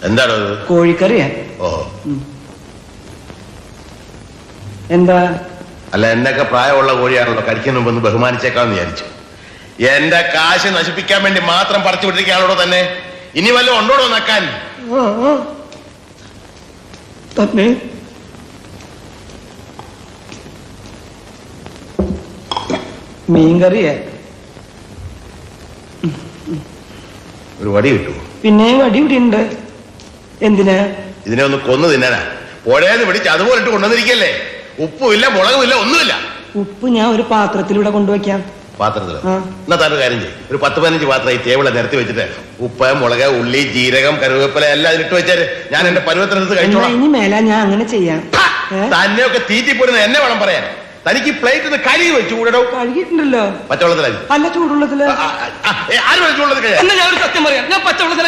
എന്താണ് കോഴിക്കറിയാ. ഓഹോ. എന്താ? അല്ല, എന്നൊക്കെ പ്രായമുള്ള കോഴിയാണല്ലോ, കഴിക്കുന്ന മുമ്പ് ഒന്ന് ബഹുമാനിച്ചേക്കാന്ന് വിചാരിച്ചു. എന്റെ കാശ് നശിപ്പിക്കാൻ വേണ്ടി മാത്രം പറിച്ചു വിട്ടിരിക്കുകയാണോ തന്നെ? ഇനി വല്ലതും ഉണ്ടോടോ നക്കാൻ? തന്നെ മീൻകറിയാ. ഒരു വടി കിട്ടുമോ? പിന്നെ വടി ഇവിടെ ഉണ്ട്. എന്തിനാ? ഇതിനെ ഒന്ന് കൊന്നു തിന്നാനാ. പുഴയെന്ന് പിടിച്ച് അതുപോലെ ഇട്ട് കൊണ്ടുവന്നിരിക്കല്ലേ. ഉപ്പുമില്ല, മുളകുമില്ല, ഒന്നുമില്ല. ഉപ്പ് ഞാൻ ഒരു പാത്രത്തിലൂടെ കൊണ്ടുവയ്ക്കാം. പാത്രത്തിലോ? എന്നാ താനൊരു കാര്യം ചെയ്യും, ഒരു 10-15 പാത്രം ഈ ടേബിളെ നിരത്തി വെച്ചിട്ട് ഉപ്പ്, മുളക്, ഉള്ളി, ജീരകം, കരുവേപ്പില എല്ലാം അതിലിട്ട് വെച്ചാല് ഞാൻ എന്റെ പരുവത്തിനടുത്ത് കഴിച്ചോളാം. ഇനി മേല ഞാൻ അങ്ങനെ ചെയ്യാം. തന്നെയൊക്കെ തീറ്റിപ്പോരുന്ന എന്നെ വേണം പറയാൻ. തനിക്ക് പ്ലേറ്റ് കഴുകി വെച്ചു കൂടോ. കഴുകിയിട്ടുണ്ടല്ലോ. പച്ചവെള്ളത്തിലായി അല്ല, ചൂടുള്ളത്തില്. ആര് ചൂടുള്ളത്? ഞാൻ ഒരു സത്യം പറയാം, ഞാൻ പച്ചവെള്ളത്തില